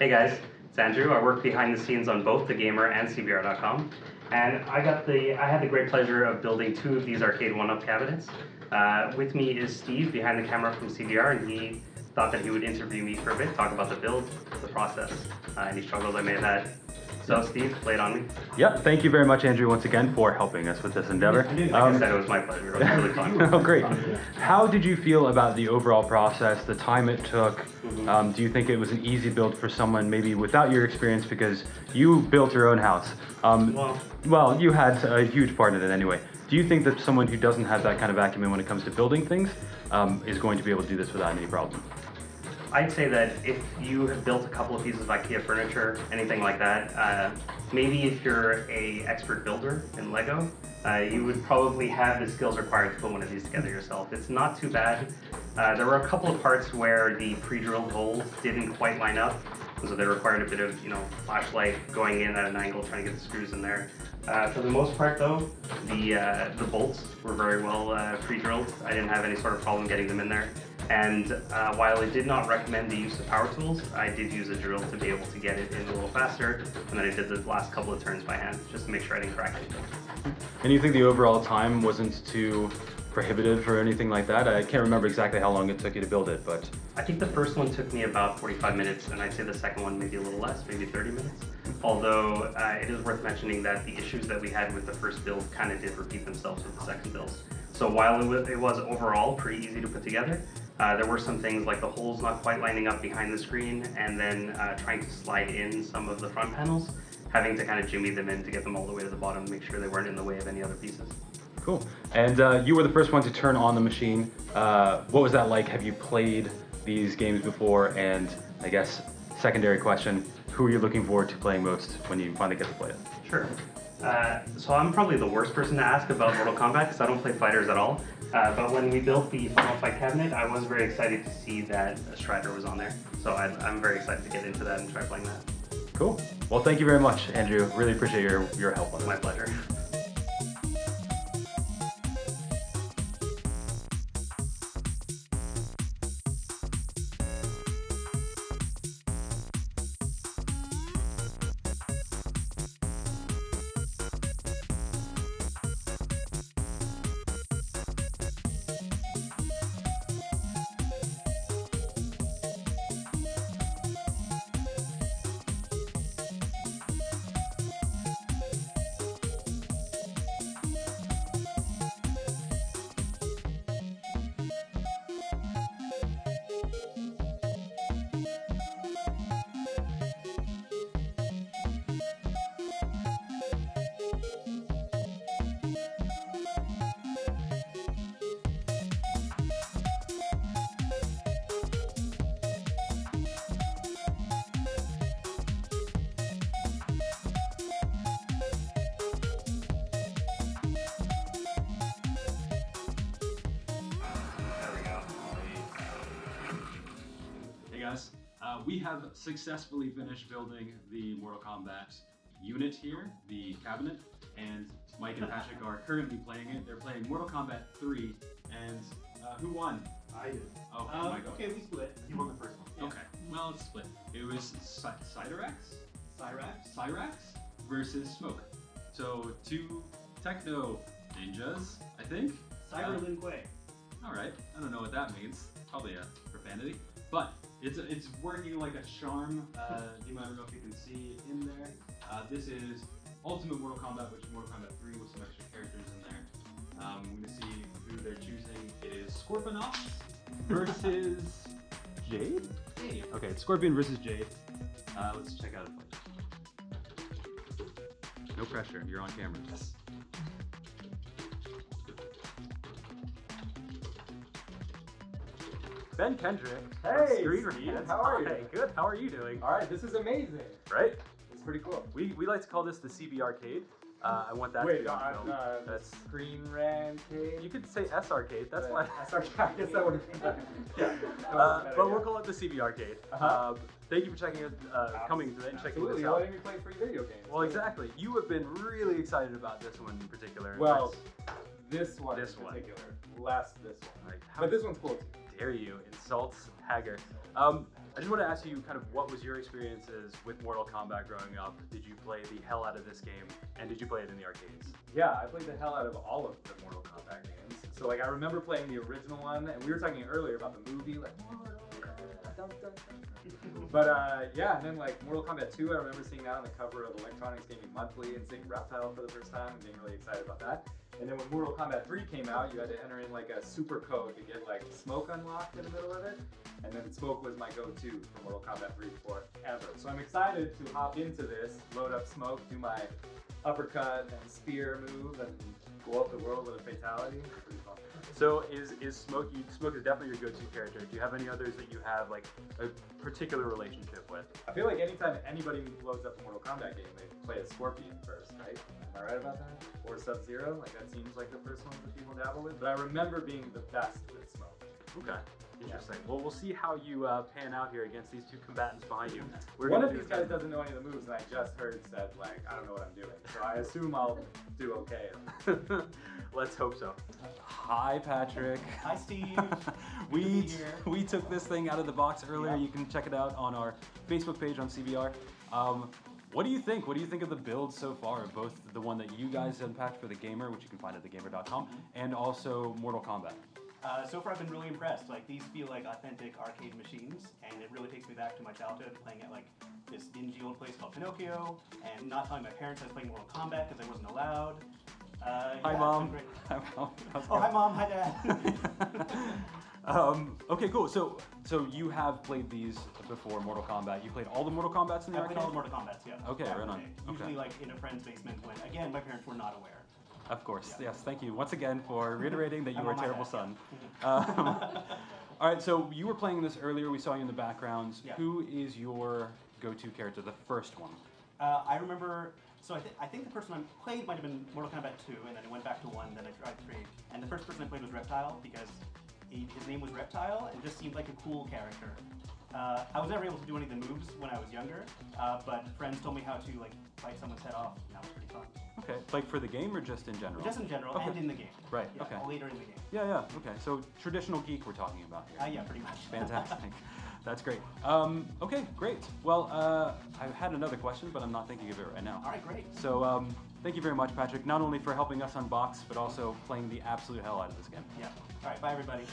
Hey guys, it's Andrew. I work behind the scenes on both The Gamer and CBR.com. And I had the great pleasure of building two of these Arcade1Up cabinets. With me is Steve behind the camera from CBR, and he thought that he would interview me for a bit, talk about the build, the process, any struggles I may have had. So Steve, lay it on me. Yep, thank you very much, Andrew, once again for helping us with this endeavor. Like I said, it was my pleasure. It was really fun. Oh, great. How did you feel about the overall process, the time it took? Do you think it was an easy build for someone maybe without your experience, because you built your own house? Well, you had a huge part in it anyway. Do you think that someone who doesn't have that kind of acumen when it comes to building things is going to be able to do this without any problem? I'd say that if you have built a couple of pieces of IKEA furniture, anything like that, maybe if you're an expert builder in Lego, you would probably have the skills required to put one of these together yourself. It's not too bad. There were a couple of parts where the pre-drilled holes didn't quite line up, so they required a bit of, flashlight going in at an angle, trying to get the screws in there. For the most part, though, the bolts were very well pre-drilled. I didn't have any sort of problem getting them in there. And while I did not recommend the use of power tools, I did use a drill to be able to get it in a little faster, and then I did the last couple of turns by hand, just to make sure I didn't crack anything. And you think the overall time wasn't too prohibitive or anything like that? I can't remember exactly how long it took you to build it, but... I think the first one took me about 45 minutes, and I'd say the second one maybe a little less, maybe 30 minutes. Although it is worth mentioning that the issues that we had with the first build kind of did repeat themselves with the second build. So while it was overall pretty easy to put together, there were some things like the holes not quite lining up behind the screen, and then trying to slide in some of the front panels, having to kind of jimmy them in to get them all the way to the bottom to make sure they weren't in the way of any other pieces. Cool. And you were the first one to turn on the machine. What was that like? Have you played these games before? And I guess, secondary question, who are you looking forward to playing most when you finally get to play it? Sure. So I'm probably the worst person to ask about Mortal Kombat because I don't play fighters at all. But when we built the Final Fight cabinet, I was very excited to see that Strider was on there. So I'm very excited to get into that and try playing that. Cool. Well, thank you very much, Andrew. Really appreciate your help on it. My pleasure. We have successfully finished building the Mortal Kombat unit here, the cabinet, and Mike and Patrick are currently playing it. They're playing Mortal Kombat 3, and who won? I did. Oh, my God. Okay, we split. You won the first one. Yeah. Okay, well, it's split. It was Cyrax versus Smoke. So, two techno ninjas, I think. Cyber Lin Kuei. Alright, I don't know what that means. Probably a profanity. But it's working like a charm. You might know if you can see in there. This is Ultimate Mortal Kombat, which is Mortal Kombat 3 with some extra characters in there. We're going to see who they're choosing. It is Scorpionops versus Jade? Jade. Okay, it's Scorpion versus Jade. Let's check out a fight. No pressure, you're on camera. Yes. Ben Kendrick. Hey, Street Steve, Rants. how are you? Hey, good. How are you doing? All right, this is amazing. Right? It's pretty cool. We like to call this the CBRcade. I want that to Wait, be on film. that's Screen Rancade. You could say SRcade. That's fine. SRcade. I guess that would have been. Yeah. But we'll call it the CBRcade. Thank you for checking coming today and checking Absolutely. this out. Letting me play free video games. Well, exactly. You have been really excited about this one in particular. Well, this one This in one. particular. Less this one. Like, But this one's cool too. dare you insult Haggard? I just want to ask you kind of what was your experiences with Mortal Kombat growing up? Did you play the hell out of this game, and did you play it in the arcades? Yeah, I played the hell out of all of the Mortal Kombat games. So like I remember playing the original one, and we were talking earlier about the movie, like but yeah, and then like Mortal Kombat 2, I remember seeing that on the cover of Electronics Gaming Monthly and seeing Reptile for the first time and being really excited about that. And then when Mortal Kombat 3 came out, you had to enter in like a super code to get like Smoke unlocked in the middle of it. And then Smoke was my go-to for Mortal Kombat 3 forever. So I'm excited to hop into this, load up Smoke, do my uppercut and spear move, and go up the world with a fatality. It's pretty fun. So is Smoke? Smoke is definitely your go-to character. Do you have any others that you have like a particular relationship with? I feel like anytime anybody loads up a Mortal Kombat game, they play as Scorpion first, right? Am I right about that? Or Sub-Zero? Like that seems like the first one that people dabble with. But I remember being the best with Smoke. Okay. Interesting. Well, we'll see how you pan out here against these two combatants behind you. One of these guys doesn't know any of the moves, and I just heard said, like, I don't know what I'm doing. So I assume I'll do okay. Let's hope so. Hi, Patrick. Hi, Steve. we took this thing out of the box earlier. Yeah. You can check it out on our Facebook page on CBR. What do you think? What do you think of the build so far? Both the one that you guys unpacked for the Gamer, which you can find at thegamer.com, and also Mortal Kombat. So far I've been really impressed. Like these feel like authentic arcade machines, and it really takes me back to my childhood playing at like this dingy old place called Pinocchio, and not telling my parents I was playing Mortal Kombat because I wasn't allowed. Hi, Mom. Hi, Mom. Oh, hi, Mom. Hi, Dad. Okay, cool. So you have played these before, Mortal Kombat. You played all the Mortal Kombats in the I arcade? played all the Mortal Kombats, yeah. Okay, Back right in the on. day. Okay. Usually like in a friend's basement when, again, my parents were not aware. Of course, Yeah. yes. Thank you once again for reiterating that you I'm were a on my terrible dad, son. All right, so you were playing this earlier. We saw you in the backgrounds. Yeah. Who is your go-to character, the first one? I remember, so I think the person I played might have been Mortal Kombat 2, and then I went back to 1, then I tried 3. And the first person I played was Reptile, because his name was Reptile, and just seemed like a cool character. I was never able to do any of the moves when I was younger, but friends told me how to like bite someone's head off, and that was pretty fun. Okay, like for the game or just in general? Just in general, Okay. and in the game. Right, Yeah, okay. Later in the game. Yeah, okay. So traditional geek we're talking about here. Yeah, pretty much. Fantastic. That's great. Okay, great. Well, I had another question, but I'm not thinking of it right now. All right, great. So thank you very much, Patrick, not only for helping us unbox, but also playing the absolute hell out of this game. Yeah. All right, bye everybody.